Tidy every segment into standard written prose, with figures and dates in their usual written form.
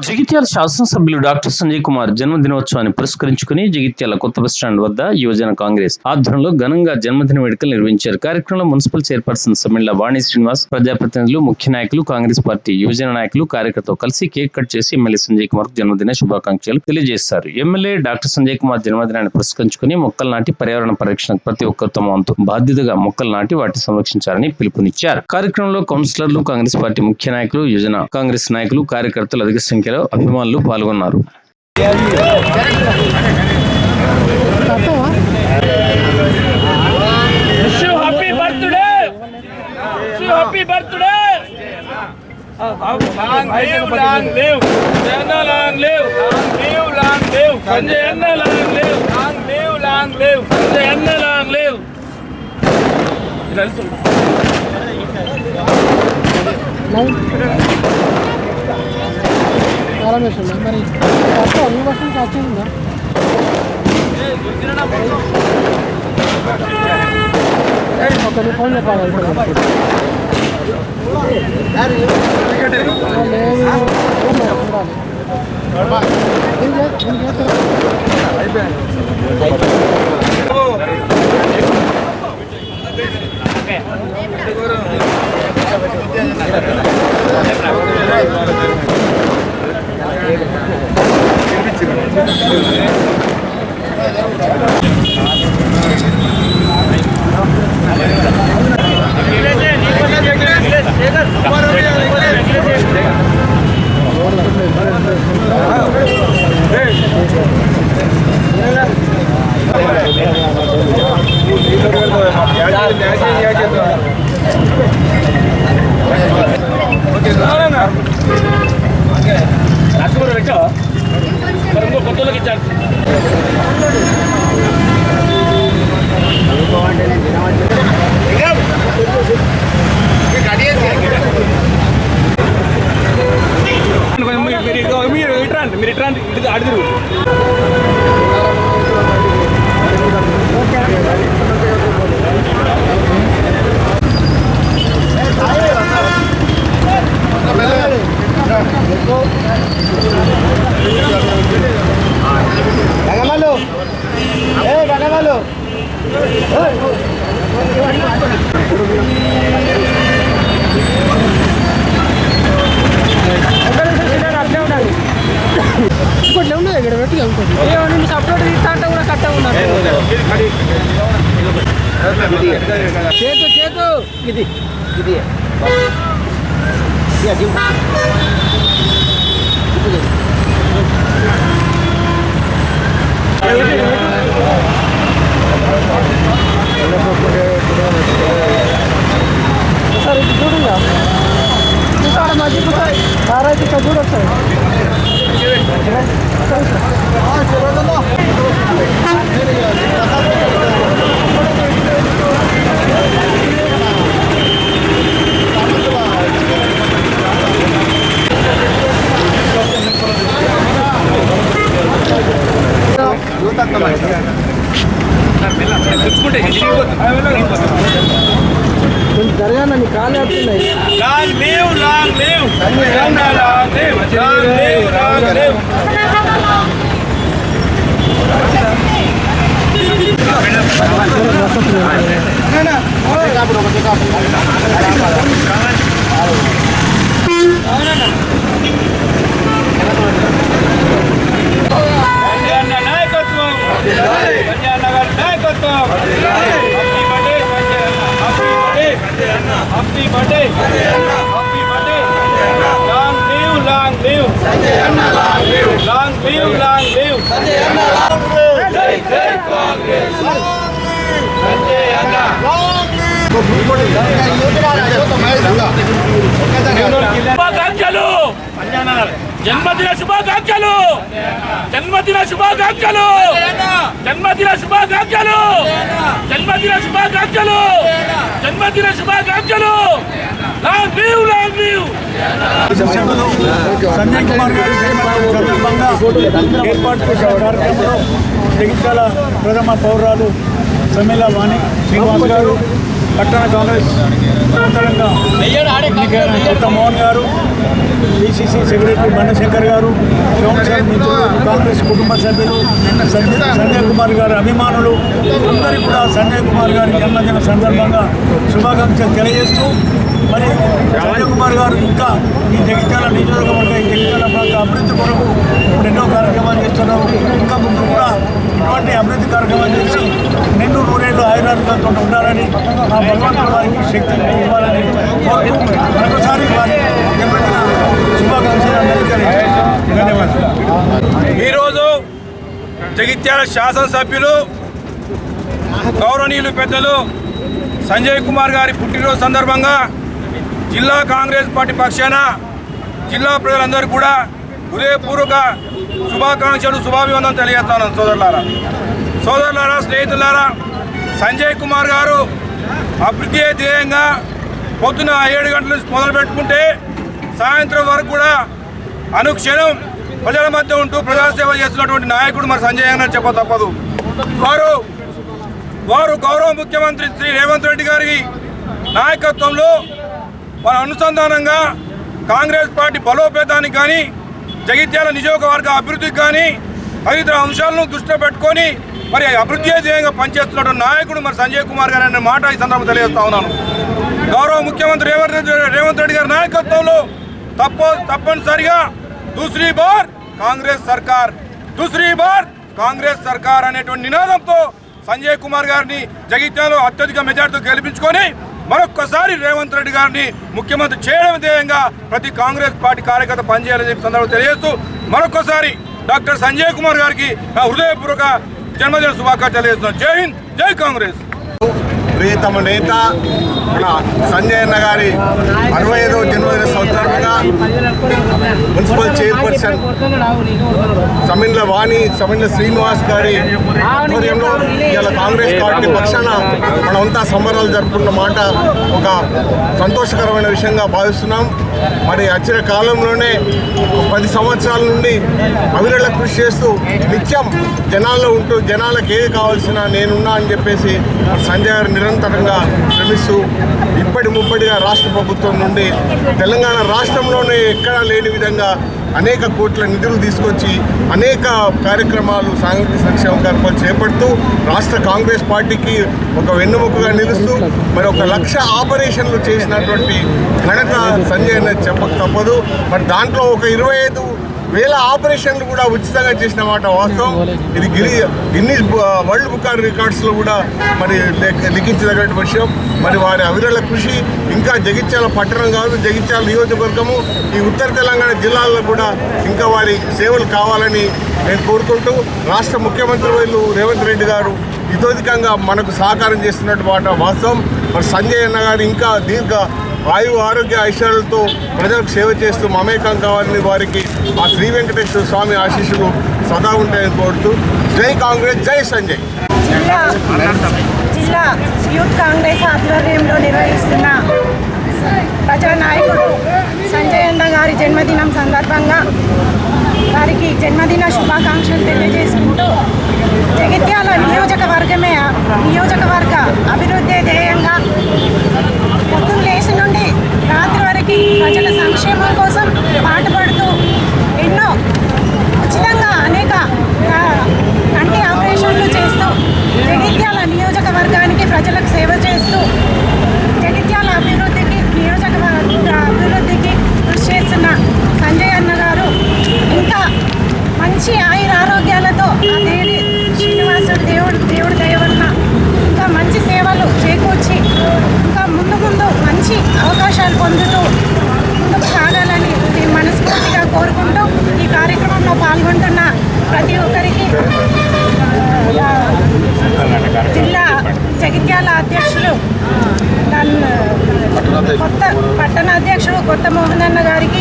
జగిత్యాల శాసనసభ్యులు డాక్టర్ సంజయ్ కుమార్ జన్మదినోత్సవాన్ని పురస్కరించుకుని జగిత్యాల కొత్త బస్టాండ్ వద్ద యువజన కాంగ్రెస్ ఆధ్వర్యంలో ఘనంగా జన్మదిన వేడుకలు నిర్వహించారు. కార్యక్రమంలో మున్సిపల్ చైర్పర్సన్ సమ్మిళ్ల వాణి శ్రీనివాస్, ప్రజాప్రతినిధులు, ముఖ్య నాయకులు, కాంగ్రెస్ పార్టీ యువజన నాయకులు, కార్యకర్తలతో కలిసి కేక్ కట్ చేసి ఎమ్మెల్యే సంజయ్ కుమార్ జన్మదిన శుభాకాంక్షలు తెలియజేశారు. ఎమ్మెల్యే డాక్టర్ సంజయ్ కుమార్ జన్మదినాన్ని పురస్కరించుకుని మొక్కలు నాటి పర్యావరణ పరిరక్షణకు ప్రతి ఒక్కరు తమ వంతు బాధ్యతగా మొక్కలు నాటి వాటిని సంరక్షించాలని పిలుపునిచ్చారు. కార్యక్రమంలో కౌన్సిలర్లు, కాంగ్రెస్ పార్టీ ముఖ్య నాయకులు, యువజన కాంగ్రెస్ నాయకులు, కార్యకర్తలు అధిక సంఖ్యలో అభిమానులు పాల్గొన్నారు. మరి ఈ వర్షం వచ్చిందా ఒక ఫోన్ చెప్పాలి. మీరు ఇట్లా అడుగురు ఇంకోటి ఉన్నాయి ఇక్కడ పెట్టి సపరేట్ తీస్తా అంటే కూడా కట్ట ఉన్నారు. చేతు ఇది ఇది సార్ ఇది చూడుగా చూసాడు మధ్య సారైతే ఇక్కడ చూడొచ్చు. జరగాన నీ కాలు ఆడుతున్నాయి. Happy birthday! Happy birthday! Long live, long live! Long live, long live! Jai Jai Congress! Sanjay Anna! శుభాకాంక్షలు, జన్మదిన శుభాకాంక్షలు, జన్మదిన శుభాకాంక్షలు, జన్మదిన శుభాకాంక్షలు, జన్మదిన శుభాకాంక్షలు, జన్మదిన శుభాకాంక్షలు. Long leave, long leave. Sanjay Kumar గారి సందర్భంగా ఏర్పాటు చేసిన కార్యక్రమంలో జగిత్యాల ప్రథమ పౌరాలు సమ్మిళ్ల వాణి శ్రీనివాస్ గారు, పట్టణ కాంగ్రెస్ నూతనంగా ఎన్నికైన కొత్త మోహన్ గారు, పిసిసి సెక్రటరీ బండశంకర్ గారు, కౌన్సిలర్ మిత్రులు, కాంగ్రెస్ కుటుంబ సభ్యులు, సంజయ్ కుమార్ గారి అభిమానులు అందరికీ కూడా సంజయ్ కుమార్ గారి జన్మదిన సందర్భంగా శుభాకాంక్షలు తెలియజేస్తూ, మరి సంజయ్ కుమార్ గారు ఇంకా ఈ జగిత్యాల నియోజకవర్గ ఈ జగిత్యాల ప్రాంత అభివృద్ధి కొరకు ఇప్పుడు ఎన్నో కార్యక్రమాలు చేస్తున్నారు. ఇంకా ముందు కూడా ఇటువంటి అభివృద్ధి కార్యక్రమాలు చేసి నిండు నూరేళ్ళు ఆయురారోగ్యాలతో ఉండాలని ఆ భగవంతుడు వారికి శక్తి ఇవ్వాలని కోరుతూ మరొకసారి వారి జన్మదిన శుభాకాంక్షలు ధన్యవాదాలు. ఈరోజు జగిత్యాల శాసనసభ్యులు గౌరవనీయులు పెద్దలు సంజయ్ కుమార్ గారి పుట్టినరోజు సందర్భంగా జిల్లా కాంగ్రెస్ పార్టీ పక్షాన జిల్లా ప్రజలందరూ కూడా హృదయపూర్వక శుభాకాంక్షలు, శుభాభివందనం తెలియజేస్తాను. సోదరులారా, స్నేహితులారా, సంజయ్ కుమార్ గారు అభివృద్ధి ధ్యేయంగా పొద్దున 7 గంటల నుంచి మొదలు పెట్టుకుంటే సాయంత్రం వరకు కూడా అనుక్షణం ప్రజల మధ్య ఉంటూ ప్రజాసేవ చేస్తున్నటువంటి నాయకుడు మరి సంజయ్ గారు చెప్ప తప్పదు. వారు గౌరవ ముఖ్యమంత్రి శ్రీ రేవంత్ రెడ్డి గారి నాయకత్వంలో వారి అనుసంధానంగా కాంగ్రెస్ పార్టీ బలోపేతానికి కానీ, జగిత్యాల నియోజకవర్గ అభివృద్ధికి కానీ తదితర అంశాలను దృష్టిలో పెట్టుకొని మరి అభివృద్ధి ధ్యేయంగా పనిచేస్తున్నటువంటి నాయకుడు మరి సంజయ్ కుమార్ గారు అనే మాట ఈ సందర్భంగా తెలియజేస్తా ఉన్నాను. గౌరవ ముఖ్యమంత్రి రేవంత్ రెడ్డి గారి నాయకత్వంలో తప్పనిసరిగా దూసరీ బార్ కాంగ్రెస్ సర్కార్ అనేటువంటి నినాదంతో సంజయ్ కుమార్ గారిని జగిత్యాలలో అత్యధిక మెజార్టీతో గెలిపించుకొని మరొక్కసారి రేవంత్ రెడ్డి గారిని ముఖ్యమంత్రి చేయడం ధ్యేయంగా ప్రతి కాంగ్రెస్ పార్టీ కార్యకర్త పనిచేయాలని చెప్పి సందర్భంగా తెలియజేస్తూ మరొక్కసారి డాక్టర్ సంజయ్ కుమార్ గారికి నా హృదయపూర్వక జన్మదిన శుభాకాంక్షలు తెలియజేస్తున్నాను. జై హింద్, జై కాంగ్రెస్. ప్రియతమ నేత మన సంజయ్ అన్న గారి 65వ జన్మదిన సందర్భంగా మున్సిపల్ చైర్పర్సన్ సమిండ్ల శ్రీనివాస్ గారి ఆధ్వర్యంలో ఇవాళ కాంగ్రెస్ పార్టీ పక్షాన మనమంతా సంబరాలు జరుపుకున్న మాట ఒక సంతోషకరమైన విషయంగా భావిస్తున్నాం. మరి వచ్చిన కాలంలోనే 10 సంవత్సరాల నుండి అవిరళ కృషి చేస్తూ నిత్యం జనాల్లో ఉంటూ జనాలకు ఏది కావాల్సిన నేనున్నా అని చెప్పేసి సంజయ్ గారు నిరంతరంగా శ్రమిస్తూ ఇప్పటి ముప్పటిగా రాష్ట్ర ప్రభుత్వం నుండి తెలంగాణ రాష్ట్రంలోనే ఎక్కడా లేని విధంగా అనేక కోట్ల నిధులు తీసుకొచ్చి అనేక కార్యక్రమాలు, సాంఘిక సంక్షేమ కార్యక్రమాలు చేపడుతూ రాష్ట్ర కాంగ్రెస్ పార్టీకి ఒక వెన్నుముకగా నిలుస్తూ మరి 1 లక్ష ఆపరేషన్లు చేసినటువంటి ఘనత సంజయ్ అనేది చెప్పక తప్పదు. మరి దాంట్లో ఒక 25,000 ఆపరేషన్లు కూడా ఉచితంగా చేసిన మాట వాస్తవం. ఇది గిన్నీస్ వరల్డ్ బుక్ ఆఫ్ రికార్డ్స్లో కూడా మరి లిఖించదగిన విషయం. మరి వారి అవిరళ కృషి ఇంకా జగిత్యాల పట్టణం కాదు, జగిత్యాల నియోజకవర్గము, ఈ ఉత్తర తెలంగాణ జిల్లాల్లో కూడా ఇంకా వారి సేవలు కావాలని నేను కోరుకుంటూ రాష్ట్ర ముఖ్యమంత్రి వర్యులు రేవంత్ రెడ్డి గారు ఇతోధికంగా మనకు సహకారం చేస్తున్నట్టు మాట వాస్తవం. మరి సంజయ్ అన్న గారు ఇంకా దీర్ఘ ఆరోగ్య ఐశ్వర్యాలతో ప్రజలకు సేవ చేస్తూ మమేకం కావాలని వారికి ఆ శ్రీ వెంకటేశ్వర స్వామి ఆశీస్సులు సదా ఉంటాయని కోరుతూ జై కాంగ్రెస్, జై సంజయ్. జిల్లా యూత్ కాంగ్రెస్ ఆధ్వర్యంలో నిర్వహిస్తున్న ప్రజానాయకుడు సంజయ్ అన్న గారి జన్మదినం సందర్భంగా వారికి జన్మదిన శుభాకాంక్షలు తెలియజేసుకుంటూ జగిత్యాల నియోజకవర్గ అభివృద్ధి ధ్యేయంగా పొద్దున్న లేచి నుండి రాత్రి వరకు ప్రజల సంక్షేమం కోసం పాటుపడుతూ ఎన్నో ఉచితంగా అనేక కంటి ఆపరేషన్లు చేస్తూ జగిత్యాల నియోజకవర్గానికి ప్రజలకు సేవ చేస్తూ జగిత్యాల నియోజకవర్గ అభివృద్ధికి కృషి చేస్తున్న సంజయ్ అన్న గారు ఇంకా మంచి ఆరోగ్యాలతో ఆ శ్రీనివాసుడు దేవుడి దయ వలన ఇంకా మంచి సేవలు చేకూర్చి ఇంకా ముందు మంచి అవకాశాలు పొందుతూ ముందుకు సాగాలని మనస్ఫూర్తిగా కోరుకుంటూ ఈ కార్యక్రమంలో పాల్గొంటున్న ప్రతి ఒక్కరికి జిల్లా జగిత్యాల అధ్యక్షులు పట్టణ అధ్యక్షుడు కొత్త మోహన్ అన్న గారికి,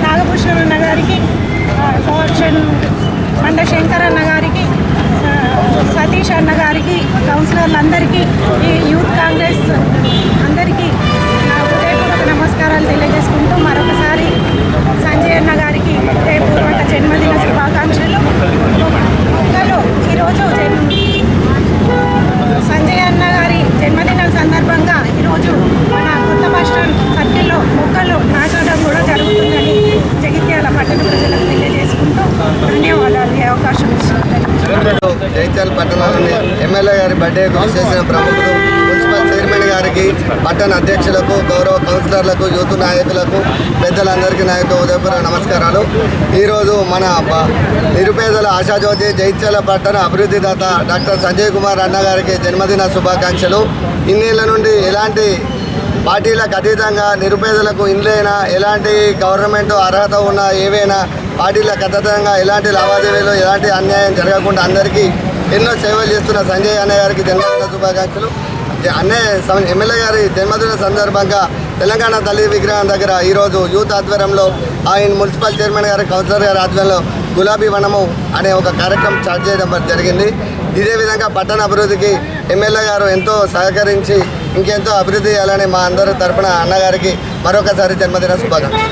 నాగభూషణం అన్న గారికి, బండశంకర్ అన్న గారికి, సతీష్ అన్న గారికి, కౌన్సిలర్లందరికీ, ఈ యూత్ కాంగ్రెస్ అందరికీ నా హృదయపూర్వక నమస్కారాలు తెలియజేసుకుంటూ మరొకసారి సంజయ్ అన్న గారికి హృదయపూర్వక జన్మదిన శుభాకాంక్షలు. ఈరోజు సంజయ్ అన్న గారి జన్మదినం సందర్భంగా జగిత్యాల పట్టణంలోని ఎమ్మెల్యే గారి బర్త్డేకు విశేష ప్రముఖులు, మున్సిపల్ చైర్మన్ గారికి, పట్టణ అధ్యక్షులకు, గౌరవ కౌన్సిలర్లకు, యూత్ నాయకులకు, పెద్దలందరికీ నా యొక్క ఉదయపూర్వక నమస్కారాలు. ఈరోజు మన నిరుపేదల ఆశాజ్యోతి జగిత్యాల పట్టణ అభివృద్ధి దాత డాక్టర్ సంజయ్ కుమార్ అన్న గారికి జన్మదిన శుభాకాంక్షలు. ఇన్నేళ్ల నుండి ఎలాంటి పార్టీలకు అతీతంగా నిరుపేదలకు ఇండ్లైనా, ఎలాంటి గవర్నమెంట్ అర్హత ఉన్న ఏవైనా పార్టీలకు అతీతంగా ఎలాంటి లావాదేవీలు, ఎలాంటి అన్యాయం జరగకుండా అందరికీ ఎన్నో సేవలు చేస్తున్న సంజయ్ అన్నయ్య గారికి జన్మదిన శుభాకాంక్షలు. ఎమ్మెల్యే గారి జన్మదిన సందర్భంగా తెలంగాణ తల్లి విగ్రహం దగ్గర ఈరోజు యూత్ ఆధ్వర్యంలో, ఆయన మున్సిపల్ చైర్మన్ గారి, కౌన్సిలర్ గారి ఆధ్వర్యంలో గులాబీ వనము అనే ఒక కార్యక్రమం స్టార్ట్ చేయడం జరిగింది. ఇదే విధంగా పట్టణ అభివృద్ధికి ఎమ్మెల్యే గారు ఎంతో సహకరించి ఇంకెంతో అభివృద్ధి చేయాలని మా అందరి తరపున అన్నగారికి మరొకసారి జన్మదిన శుభాకాంక్షలు.